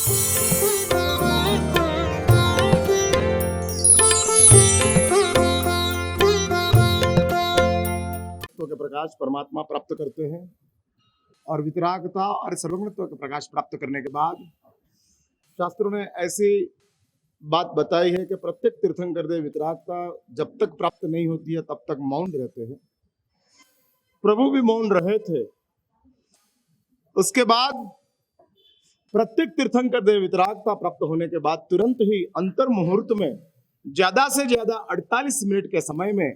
के प्रकाश परमात्मा प्राप्त करते हैं और वितरागता और सर्वज्ञत्व के प्रकाश प्राप्त करने के बाद शास्त्रों ने ऐसी बात बताई है कि प्रत्येक तीर्थंकर देव वितरागता जब तक प्राप्त नहीं होती है तब तक मौन रहते हैं। प्रभु भी मौन रहे थे। उसके बाद प्रत्येक तीर्थंकर देव वितरागता प्राप्त होने के बाद तुरंत ही अंतर मुहूर्त में ज्यादा से ज्यादा 48 मिनट के समय में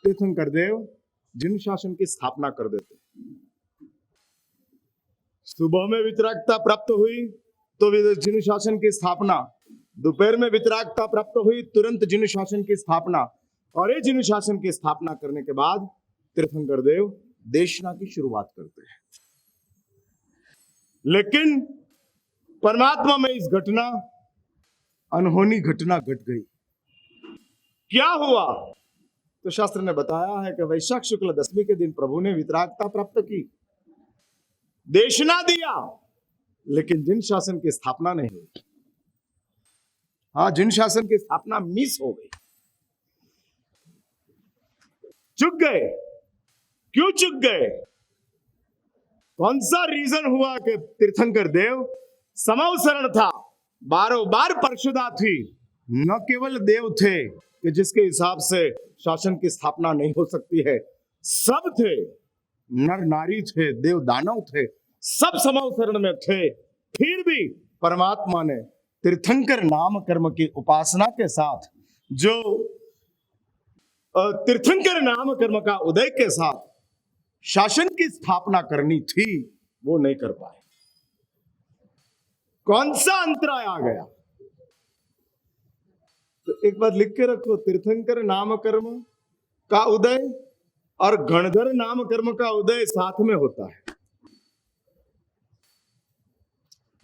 तीर्थंकर देव जिन शासन की स्थापना कर देते। सुबह में वितरागता प्राप्त हुई तो जिन शासन की स्थापना, दोपहर में वितरागता प्राप्त हुई तुरंत जिन शासन की स्थापना, और ये जिन शासन की स्थापना करने के बाद तीर्थंकर देव देशना की शुरुआत करते हैं। लेकिन परमात्मा में इस घटना अनहोनी घटना घट गई। क्या हुआ? तो शास्त्र ने बताया है कि वैशाख शुक्ल दशमी के दिन प्रभु ने वितरागता प्राप्त की, देशना दिया, लेकिन जिन शासन की स्थापना नहीं हुई। हाँ, जिन शासन की स्थापना मिस हो गई, चुक गए। क्यों चुक गए? कौन सा रीजन हुआ कि तीर्थंकर देव समावसरण था, बारों बार परिषदा थी, न केवल देव थे कि जिसके हिसाब से शासन की स्थापना नहीं हो सकती है, सब थे, नर नारी थे, देव दानव थे, सब समावसरण में थे। फिर भी परमात्मा ने तीर्थंकर नाम कर्म की उपासना के साथ, जो तीर्थंकर नाम कर्म का उदय के साथ शासन की स्थापना करनी थी, वो नहीं कर पाए। कौन सा अंतराय आ गया? तो एक बात लिख के रखो, तीर्थंकर नाम कर्म का उदय और गणधर नाम कर्म का उदय साथ में होता है।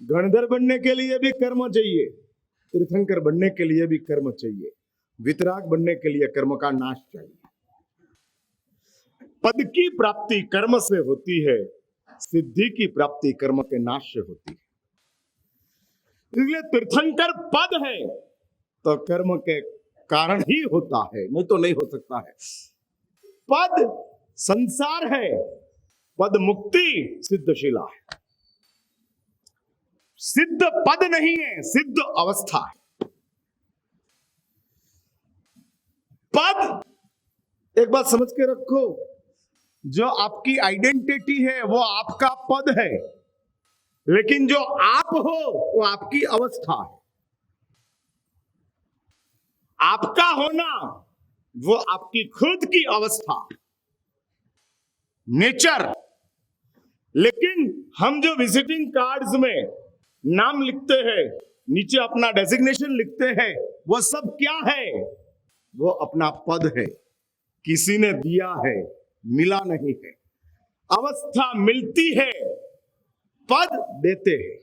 गणधर बनने के लिए भी कर्म चाहिए, तीर्थंकर बनने के लिए भी कर्म चाहिए, वितराग बनने के लिए कर्म का नाश चाहिए। पद की प्राप्ति कर्म से होती है, सिद्धि की प्राप्ति कर्म के नाश से होती है। इसलिए तीर्थंकर पद है तो कर्म के कारण ही होता है, नहीं तो नहीं हो सकता है। पद संसार है, पद मुक्ति सिद्धशिला है। सिद्ध पद नहीं है, सिद्ध अवस्था है। पद, एक बात समझ के रखो, जो आपकी आइडेंटिटी है वो आपका पद है, लेकिन जो आप हो वो आपकी अवस्था है। आपका होना वो आपकी खुद की अवस्था, नेचर। लेकिन हम जो विजिटिंग कार्ड्स में नाम लिखते हैं, नीचे अपना डेजिग्नेशन लिखते हैं, वो सब क्या है? वो अपना पद है, किसी ने दिया है, मिला नहीं है। अवस्था मिलती है, पद देते हैं।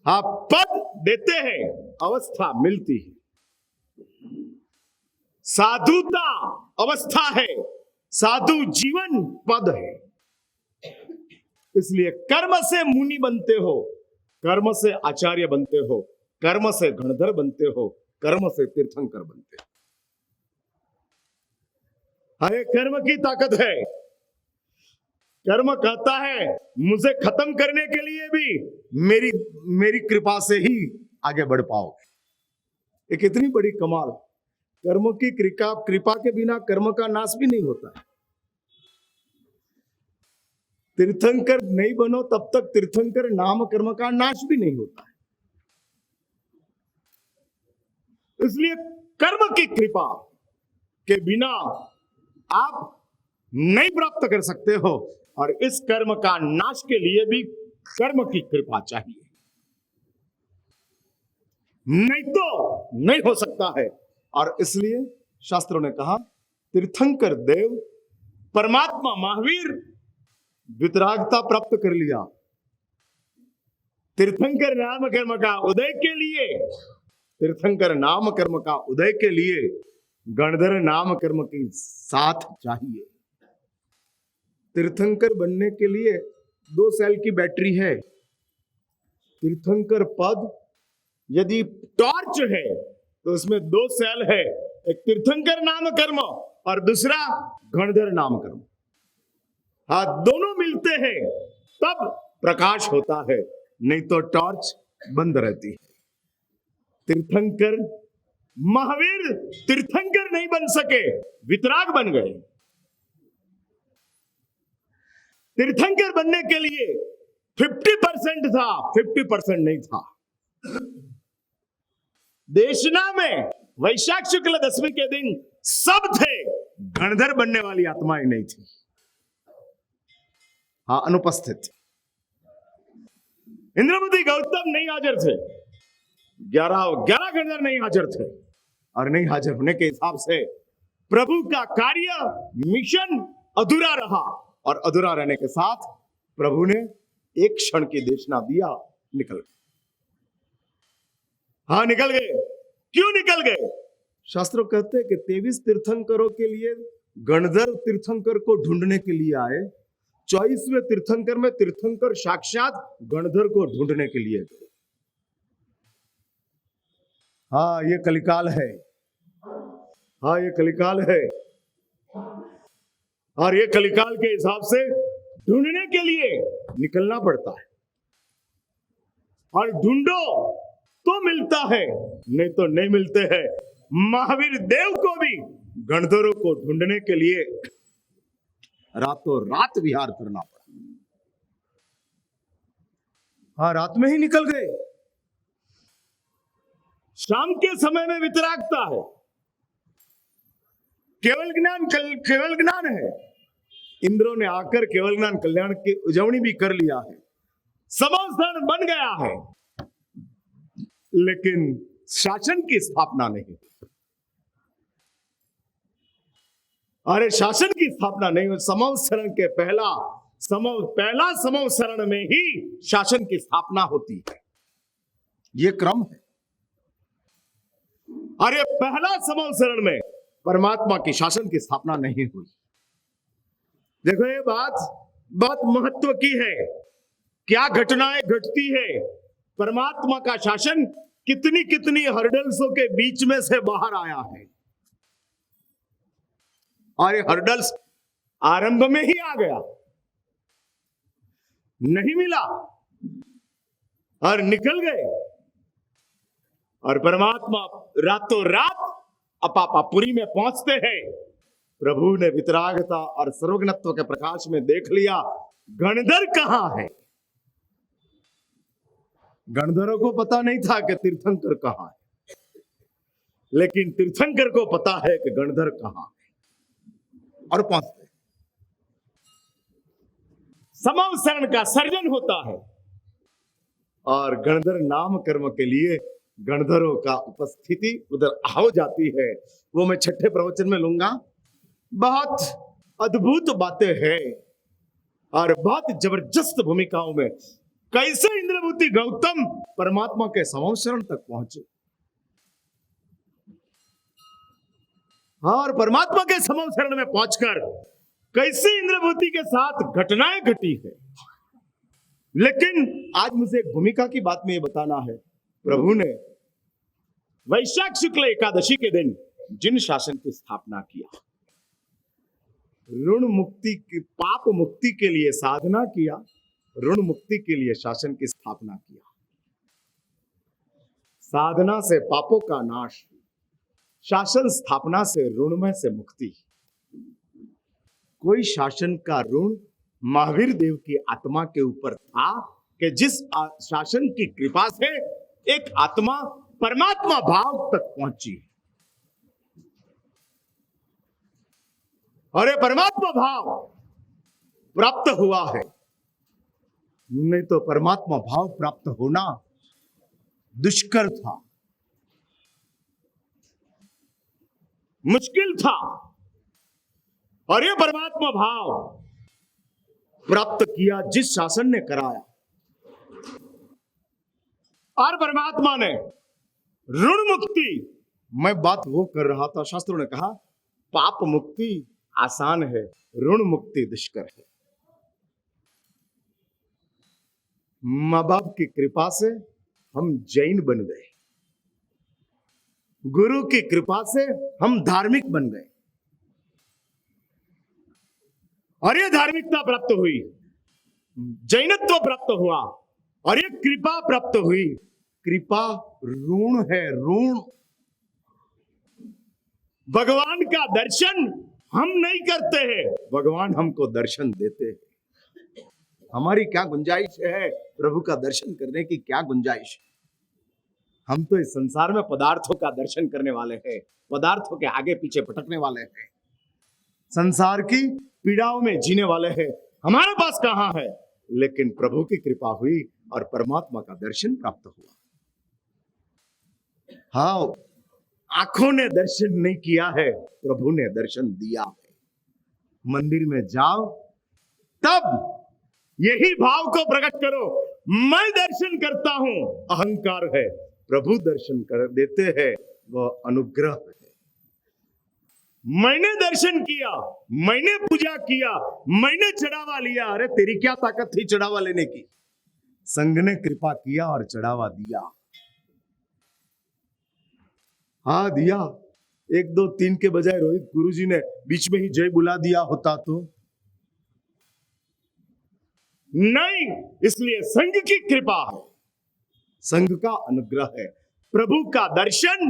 हाँ, पद देते हैं, अवस्था मिलती है। साधुता अवस्था है, साधु जीवन पद है। इसलिए कर्म से मुनि बनते हो, कर्म से आचार्य बनते हो, कर्म से गणधर बनते हो, कर्म से तीर्थंकर बनते हो। अरे कर्म की ताकत है। कर्म कहता है मुझे खत्म करने के लिए भी मेरी कृपा से ही आगे बढ़ पाओगे। ये कितनी बड़ी कमाल। कर्म की कृपा के बिना कर्म का नाश भी नहीं होता है। तीर्थंकर नहीं बनो तब तक तीर्थंकर नाम कर्म का नाश भी नहीं होता है। इसलिए कर्म की कृपा के बिना आप नहीं प्राप्त कर सकते हो, और इस कर्म का नाश के लिए भी कर्म की कृपा चाहिए, नहीं तो नहीं हो सकता है। और इसलिए शास्त्रों ने कहा तीर्थंकर देव परमात्मा महावीर वितरागता प्राप्त कर लिया। तीर्थंकर नाम कर्म का उदय के लिए, तीर्थंकर नाम कर्म का उदय के लिए गणधर नाम कर्म की साथ चाहिए। तीर्थंकर बनने के लिए 2 सेल की बैटरी है। तीर्थंकर पद यदि टॉर्च है तो उसमें दो सेल है, एक तीर्थंकर नाम कर्म और दूसरा गणधर नाम कर्म। हाँ, दोनों मिलते हैं तब प्रकाश होता है, नहीं तो टॉर्च बंद रहती है। तीर्थंकर महावीर तीर्थंकर नहीं बन सके, वितराग बन गए। तीर्थंकर बनने के लिए 50% था, 50% नहीं था। देशना में वैशाख शुक्ल दशमी के दिन सब थे, गणधर बनने वाली आत्माएं नहीं थी। हाँ, अनुपस्थित। इंद्रपति गौतम नहीं हाजिर थे, 11 गणधर नहीं हाजिर थे, और नहीं हाजिर होने के हिसाब से प्रभु का कार्य मिशन अधूरा रहा, और अधूरा रहने के साथ प्रभु ने एक क्षण की देशना दिया, निकल गए। हाँ, निकल गए। क्यों निकल गए? शास्त्रों कहते हैं कि 23 तीर्थंकरों के लिए गणधर तीर्थंकर को ढूंढने के लिए आए, 24वें तीर्थंकर में तीर्थंकर साक्षात गणधर को ढूंढने के लिए गए। हाँ, ये कलिकाल है। हाँ, ये कलिकाल है, और ये कलिकाल के हिसाब से ढूंढने के लिए निकलना पड़ता है, और ढूंढो तो मिलता है, नहीं तो नहीं मिलते हैं। महावीर देव को भी गणधरों को ढूंढने के लिए रातों रात विहार करना पड़ा। हाँ, रात में ही निकल गए। शाम के समय में वितरागता है, केवल ज्ञान है। इंद्रों ने आकर केवल ज्ञान कल्याण की उजवनी भी कर लिया है, समाधान बन गया है, लेकिन शासन की स्थापना नहीं। अरे, शासन की स्थापना नहीं, समवसरण के पहला समवसरण में ही शासन की स्थापना होती है, ये क्रम है। अरे, पहला समवसरण में परमात्मा की शासन की स्थापना नहीं हुई। देखो, ये बात बहुत महत्व की है। क्या घटनाएं घटती है, परमात्मा का शासन कितनी कितनी हर्डल्सों के बीच में से बाहर आया है, और ये हर्डल्स आरंभ में ही आ गया, नहीं मिला और निकल गए, और परमात्मा रातों रात अपापापुरी में पहुंचते हैं। प्रभु ने वितरागता और सर्वज्ञत्व के प्रकाश में देख लिया, गणधर कहां है। गणधरों को पता नहीं था कि तीर्थंकर कहां है, लेकिन तीर्थंकर को पता है कि गणधर कहां है, और पहुंचते। समवसरण का सर्जन होता है, और गणधर नाम कर्म के लिए गणधरों का उपस्थिति उधर हो जाती है। वो मैं छठे प्रवचन में लूंगा। बहुत अद्भुत बातें हैं और बहुत जबरदस्त भूमिकाओं में कैसे इंद्रभूति गौतम परमात्मा के समवसरण तक पहुंचे। और परमात्मा के समवसरण में पहुंचकर कैसे इंद्रभूति के साथ घटनाएं घटी है। लेकिन आज मुझे एक भूमिका की बात में ये बताना है। प्रभु ने वैशाख शुक्ल एकादशी के दिन जिन शासन की स्थापना किया, ऋण मुक्ति की, पाप मुक्ति के लिए साधना किया, ऋण मुक्ति के लिए शासन की स्थापना किया। साधना से पापों का नाश, शासन स्थापना से ऋणमय से मुक्ति। कोई शासन का ऋण महावीर देव की आत्मा के ऊपर था कि जिस शासन की कृपा से एक आत्मा परमात्मा भाव तक पहुंची। और ये परमात्मा भाव प्राप्त हुआ है, नहीं तो परमात्मा भाव प्राप्त होना दुष्कर था, मुश्किल था। और ये परमात्मा भाव प्राप्त किया जिस शासन ने कराया, और परमात्मा ने ऋण मुक्ति, मैं बात वो कर रहा था, शास्त्रों ने कहा पाप मुक्ति आसान है, ऋण मुक्ति दुष्कर है। माँ बाप की कृपा से हम जैन बन गए, गुरु की कृपा से हम धार्मिक बन गए, और ये धार्मिकता प्राप्त हुई, जैनत्व प्राप्त हुआ, और ये कृपा प्राप्त हुई। कृपा ऋण है, ऋण। भगवान का दर्शन हम नहीं करते हैं, भगवान हमको दर्शन देते हैं। हमारी क्या गुंजाइश है प्रभु का दर्शन करने की? क्या गुंजाइश है? हम तो इस संसार में पदार्थों का दर्शन करने वाले हैं, पदार्थों के आगे पीछे भटकने वाले हैं, संसार की पीड़ाओं में जीने वाले हैं। हमारे पास कहां है? लेकिन प्रभु की कृपा हुई और परमात्मा का दर्शन प्राप्त हुआ। हाँ, आंखों ने दर्शन नहीं किया है, प्रभु ने दर्शन दिया है। मंदिर में जाओ तब यही भाव को प्रकट करो, मैं दर्शन करता हूं, अहंकार है। प्रभु दर्शन कर देते हैं, वह अनुग्रह है। मैंने दर्शन किया, मैंने पूजा किया, मैंने चढ़ावा लिया। अरे तेरी क्या ताकत थी चढ़ावा लेने की? संघ ने कृपा किया और चढ़ावा दिया। हाँ दिया, 1 2 3 के बजाय रोहित गुरुजी ने बीच में ही जय बुला दिया होता तो नहीं। इसलिए संघ की कृपा है, संघ का अनुग्रह है। प्रभु का दर्शन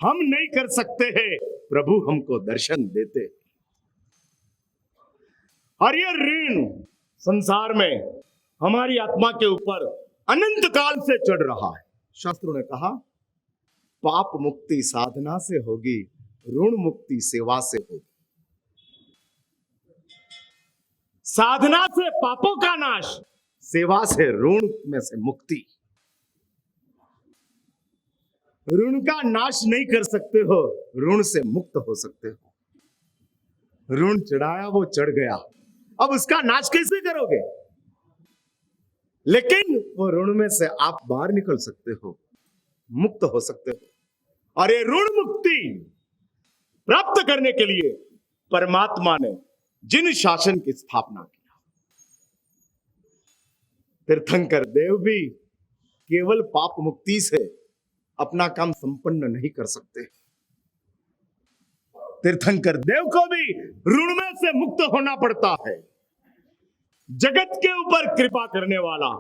हम नहीं कर सकते हैं, प्रभु हमको दर्शन देते। और ये ऋण संसार में हमारी आत्मा के ऊपर अनंत काल से चढ़ रहा है। शास्त्रों ने कहा पाप मुक्ति साधना से होगी, ऋण मुक्ति सेवा से होगी। साधना से पापों का नाश, सेवा से ऋण में से मुक्ति। ऋण का नाश नहीं कर सकते हो, ऋण से मुक्त हो सकते हो। ऋण चढ़ाया वो चढ़ गया, अब उसका नाश कैसे करोगे? लेकिन वो ऋण में से आप बाहर निकल सकते हो, मुक्त हो सकते हो। और ये ऋण मुक्ति प्राप्त करने के लिए परमात्मा ने जिन शासन की स्थापना किया, तीर्थंकर देव भी केवल पाप मुक्ति से अपना काम संपन्न नहीं कर सकते। तीर्थंकर देव को भी ऋण में से मुक्त होना पड़ता है। जगत के ऊपर कृपा करने वाला,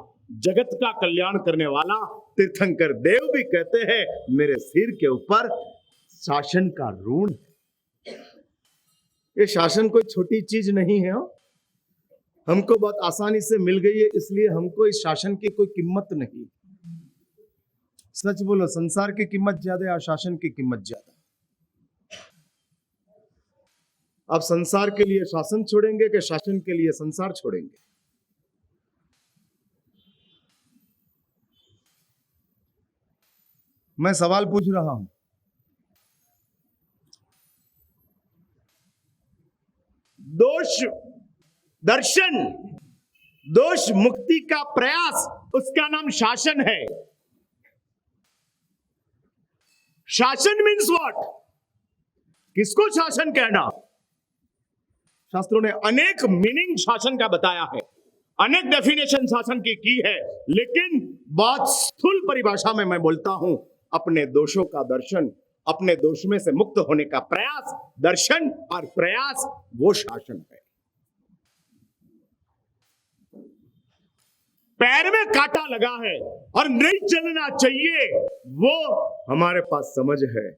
जगत का कल्याण करने वाला तीर्थंकर देव भी कहते हैं मेरे सिर के ऊपर शासन का ऋण है। ये शासन कोई छोटी चीज नहीं है, हमको बहुत आसानी से मिल गई है, इसलिए हमको इस शासन की कोई कीमत नहीं। सच बोलो, संसार की कीमत ज्यादा और शासन की कीमत ज्यादा। आप संसार के लिए शासन छोड़ेंगे कि शासन के लिए संसार छोड़ेंगे? मैं सवाल पूछ रहा हूं। दोष दर्शन, दोष मुक्ति का प्रयास, उसका नाम शासन है। शासन मीन्स व्हाट? किसको शासन कहना? शास्त्रों ने अनेक मीनिंग शासन का बताया है, अनेक डेफिनेशन शासन की है, लेकिन बहुत स्थूल परिभाषा में मैं बोलता हूं, अपने दोषों का दर्शन, अपने दोष में से मुक्त होने का प्रयास। दर्शन और प्रयास वो शासन है। पैर में कांटा लगा है और नहीं चलना चाहिए, वो हमारे पास समझ है,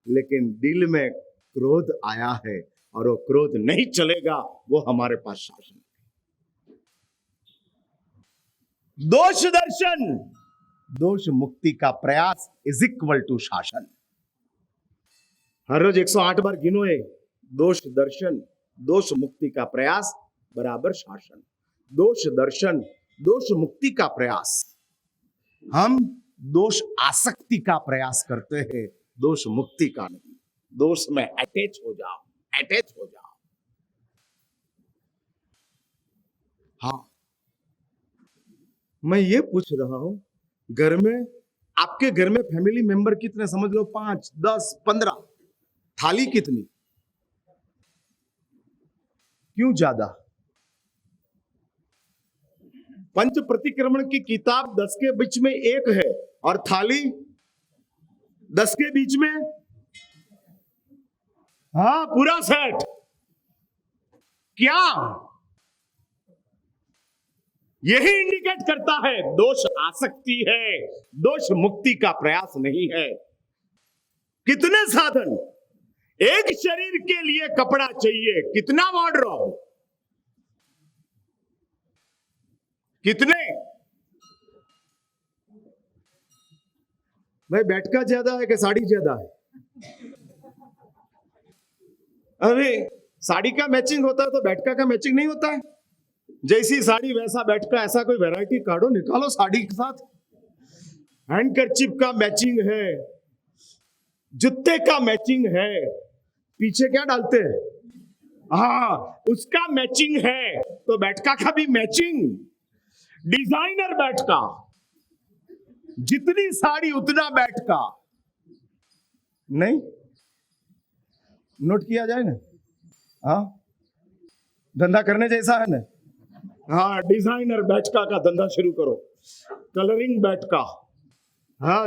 लेकिन दिल में क्रोध आया है और वो क्रोध नहीं चलेगा, वो हमारे पास शासन है। दोष दर्शन, दोष मुक्ति का प्रयास इज इक्वल टू शासन। हर रोज 108 बार गिनोए, दोष दर्शन, दोष मुक्ति का प्रयास बराबर शासन। दोष दर्शन, दोष मुक्ति का प्रयास। हम दोष आसक्ति का प्रयास करते हैं, दोष मुक्ति का नहीं। दोष में अटैच हो जाओ, अटैच हो जाओ। हाँ, मैं ये पूछ रहा हूं, घर में, आपके घर में फैमिली मेंबर कितने? समझ लो 5, 10, 15। थाली कितनी? क्यों ज्यादा? पंच प्रतिक्रमण की किताब 10 के बीच में एक है और थाली 10 के बीच में, हाँ, पूरा सेट। क्या यही इंडिकेट करता है दोष आसक्ति है, दोष मुक्ति का प्रयास नहीं है। कितने साधन, एक शरीर के लिए कपड़ा चाहिए, कितना वार्डरोब, कितने? भाई बैठका ज्यादा है कि साड़ी ज्यादा है? अरे साड़ी का मैचिंग होता है तो बैठका का मैचिंग नहीं होता है? जैसी साड़ी वैसा बैठका, ऐसा कोई वैरायटी काढ़ो निकालो साड़ी के साथ। हैंडकरचिप का मैचिंग है, जूते का मैचिंग है, पीछे क्या डालते हैं, हाँ उसका मैचिंग है, तो बैठका का भी मैचिंग। डिजाइनर बैठका, जितनी साड़ी उतना बैठका। नहीं नोट किया जाए ना, हाँ धंधा करने जैसा है ना। हाँ डिजाइनर बैठका का धंधा शुरू करो, कलरिंग बैठका। हाँ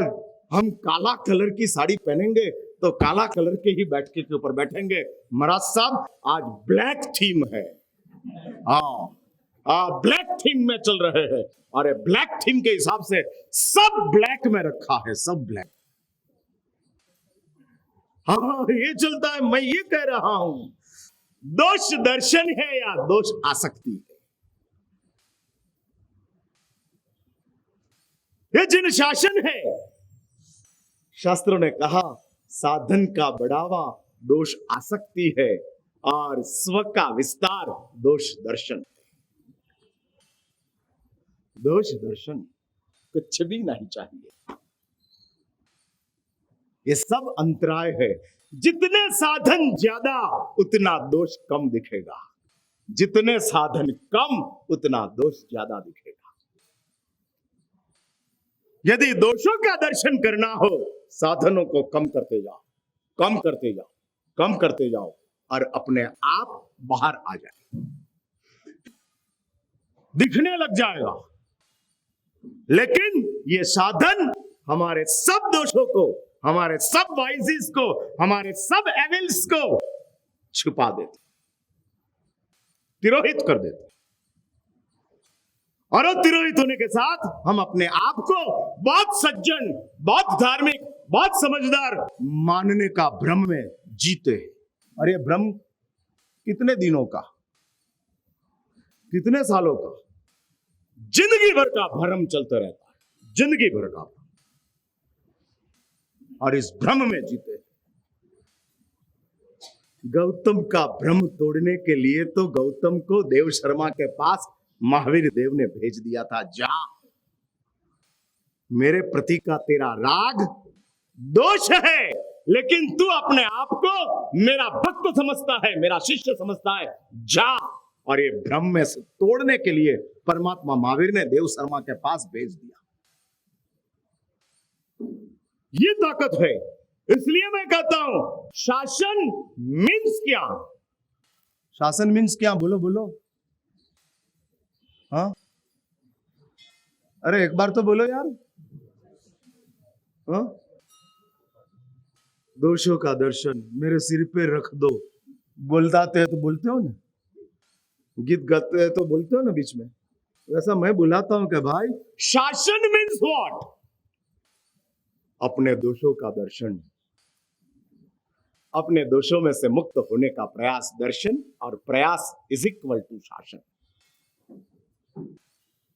हम काला कलर की साड़ी पहनेंगे तो काला कलर के ही बैठके के ऊपर बैठेंगे। महाराज साहब आज ब्लैक थीम है, हाँ ब्लैक थीम में चल रहे हैं। अरे ब्लैक थीम के हिसाब से सब ब्लैक में रखा है, सब ब्लैक। हाँ ये चलता है। मैं ये कह रहा हूं दोष दर्शन है या दोष आसक्ति है? ये जिन शासन है, शास्त्रों ने कहा साधन का बढ़ावा दोष आसक्ति है और स्व का विस्तार दोष दर्शन है। दोष दर्शन कुछ भी नहीं चाहिए, ये सब अंतराय है। जितने साधन ज्यादा उतना दोष कम दिखेगा, जितने साधन कम उतना दोष ज्यादा दिखेगा। यदि दोषों का दर्शन करना हो, साधनों को कम करते जाओ, कम करते जाओ, कम करते जाओ और अपने आप बाहर आ जाए, दिखने लग जाएगा। लेकिन ये साधन हमारे सब दोषों को, हमारे सब वाइजेस को, हमारे सब एविल्स को छुपा देते, तिरोहित कर देते। और तिरोहित होने के साथ हम अपने आप को बहुत सज्जन, बहुत धार्मिक, बहुत समझदार मानने का भ्रम में जीते। और ये भ्रम कितने दिनों का, कितने सालों का, जिंदगी भर का भ्रम चलता रहता है, जिंदगी भर का। और इस भ्रम में जीते। गौतम का भ्रम तोड़ने के लिए तो गौतम को देव शर्मा के पास महावीर देव ने भेज दिया था, जा मेरे प्रति का तेरा राग दोष है, लेकिन तू अपने आप को मेरा भक्त समझता है, मेरा शिष्य समझता है, जा। और ये भ्रम में से तोड़ने के लिए परमात्मा महावीर ने देव शर्मा के पास भेज दिया। ये ताकत है। इसलिए मैं कहता हूं शासन मीन्स क्या? शासन मीन्स क्या? बोलो बोलो। हाँ अरे एक बार तो बोलो यार। हाँ दोषों का दर्शन मेरे सिर पे रख दो। बोलते हैं तो बोलते हो ना, गीत गाते हैं तो बोलते हो ना बीच में, वैसा मैं बुलाता हूं कि भाई शासन मीन्स व्हाट? अपने दोषों का दर्शन, अपने दोषों में से मुक्त होने का प्रयास। दर्शन और प्रयास इज इक्वल टू शासन।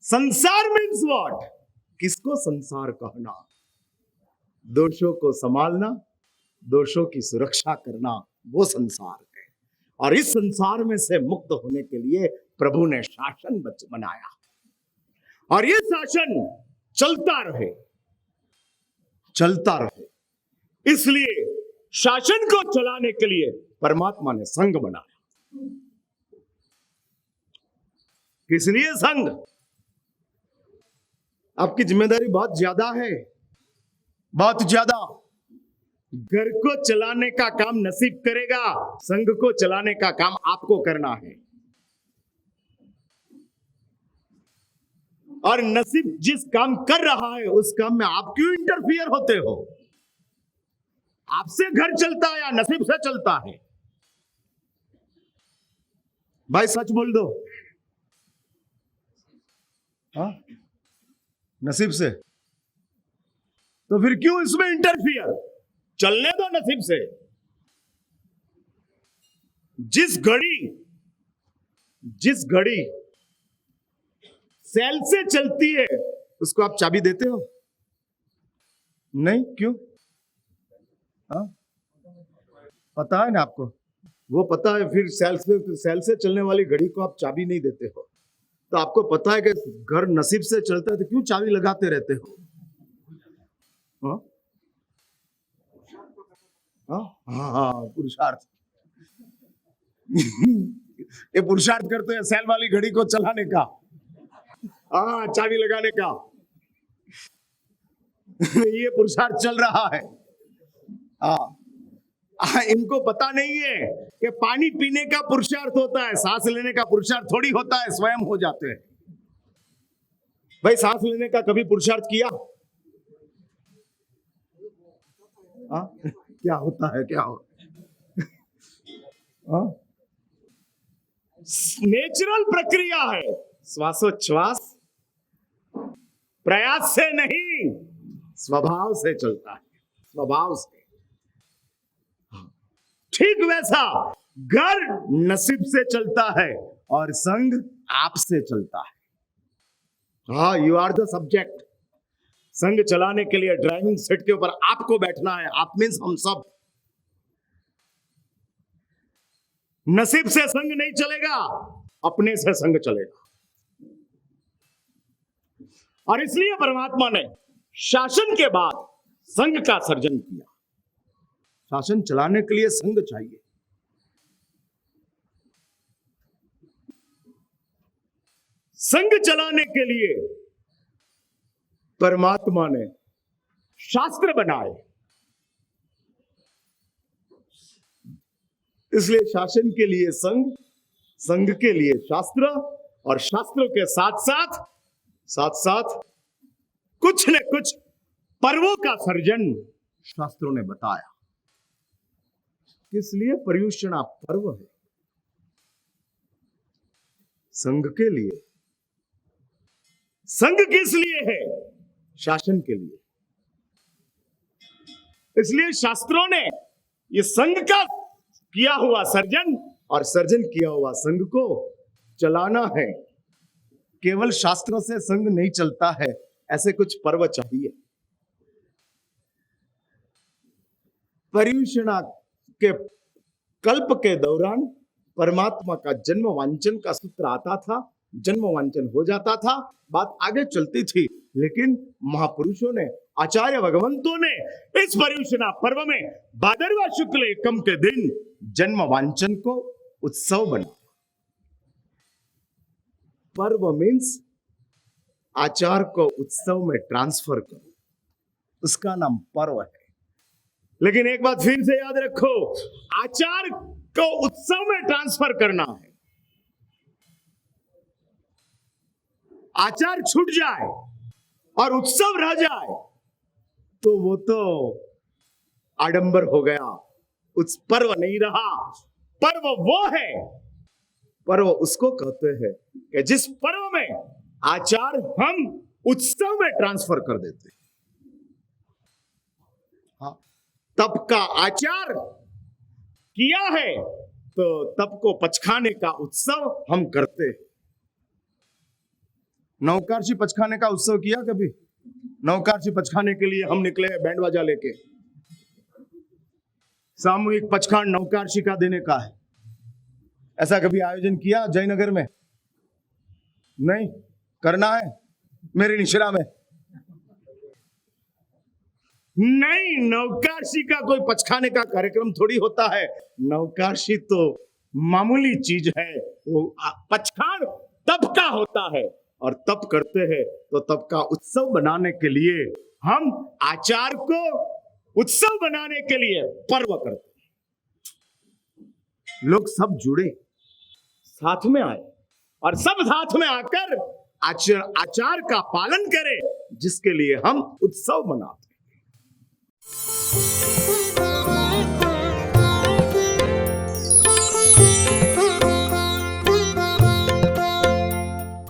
संसार मीन्स व्हाट? किसको संसार कहना? दोषों को संभालना, दोषों की सुरक्षा करना, वो संसार है। और इस संसार में से मुक्त होने के लिए प्रभु ने शासन बनाया, और ये शासन चलता रहे, चलता रहे। इसलिए शासन को चलाने के लिए परमात्मा ने संघ बनाया। किस लिए संघ? आपकी जिम्मेदारी बहुत ज्यादा है, बहुत ज्यादा। घर को चलाने का काम नसीब करेगा, संघ को चलाने का काम आपको करना है। और नसीब जिस काम कर रहा है उस काम में आप क्यों इंटरफियर होते हो? आपसे घर चलता है या नसीब से चलता है? भाई सच बोल दो। हाँ, नसीब से। तो फिर क्यों इसमें इंटरफियर? चलने दो नसीब से। जिस घड़ी सेल से चलती है उसको आप चाबी देते हो? नहीं, क्यों? हाँ, पता है ना आपको, वो पता है। फिर सेल से चलने वाली घड़ी को आप चाबी नहीं देते हो। तो आपको पता है कि घर नसीब से चलता है तो क्यों चाबी लगाते रहते हो? हाँ हाँ हाँ, पुरुषार्थ। ये पुरुषार्थ करते हैं सेल वाली घड़ी को चलाने का, हाँ, चाबी लगाने का। ये पुरुषार्थ चल रहा है। इनको पता नहीं है कि पानी पीने का पुरुषार्थ होता है, सांस लेने का पुरुषार्थ थोड़ी होता है, स्वयं हो जाते हैं। भाई सांस लेने का कभी पुरुषार्थ किया? क्या होता है, क्या हो? नेचुरल प्रक्रिया है, श्वासोच्छ्वास प्रयास से नहीं, स्वभाव से चलता है, स्वभाव से। ठीक वैसा घर नसीब से चलता है और संग आप से चलता है। हाँ, यू आर द सब्जेक्ट। संग चलाने के लिए ड्राइविंग सीट के ऊपर आपको बैठना है। आप मीन्स हम सब। नसीब से संग नहीं चलेगा, अपने से संग चलेगा। और इसलिए परमात्मा ने शासन के बाद संग का सर्जन किया। शासन चलाने के लिए संग चाहिए। संग चलाने के लिए परमात्मा ने शास्त्र बनाए। इसलिए शासन के लिए संग, संग के लिए शास्त्र, और शास्त्रों के साथ साथ कुछ न कुछ पर्वों का सर्जन शास्त्रों ने बताया। किस लिए? पर्युषणा पर्व है संग के लिए। संग किस लिए है? शासन के लिए। इसलिए शास्त्रों ने ये संग का किया हुआ सर्जन और सर्जन किया हुआ संग को चलाना है। केवल शास्त्रों से संग नहीं चलता है, ऐसे कुछ पर्व चाहिए। पर्युषणा के कल्प के दौरान परमात्मा का जन्म वांचन का सूत्र आता था, जन्म वांचन हो जाता था, बात आगे चलती थी। लेकिन महापुरुषों ने, आचार्य भगवंतों ने इस पर्युषणा पर्व में भादरवा शुक्ल एकम के दिन जन्म वांचन को उत्सव बना। पर्व मीन्स आचार को उत्सव में ट्रांसफर करो, उसका नाम पर्व है। लेकिन एक बात फिर से याद रखो, आचार को उत्सव में ट्रांसफर करना है। आचार छूट जाए और उत्सव रह जाए तो वो तो आडंबर हो गया, उस पर्व नहीं रहा। पर्व वो है, पर्व उसको कहते हैं कि जिस पर्व में आचार हम उत्सव में ट्रांसफर कर देते हैं। हाँ, तप का आचार किया है तो तप को पचखाने का उत्सव हम करते हैं। नौकारशी पचखाने का उत्सव किया कभी? नौकारशी पचखाने के लिए हम निकले बैंड बाजा लेके। सामूहिक पचखान नौकारशी का देने का है। ऐसा कभी आयोजन किया जयनगर में? नहीं करना है मेरी निश्रा में। नहीं, नौकारशी का कोई पचखाने का कार्यक्रम थोड़ी होता है। नौकारशी तो मामूली चीज है, वो पचखान तप का होता है। और तप करते हैं तो तप का उत्सव बनाने के लिए हम आचार को उत्सव बनाने के लिए पर्व करते हैं। लोग सब जुड़े, साथ में आए और सब साथ में आकर आचार का पालन करें जिसके लिए हम उत्सव मनाते हैं।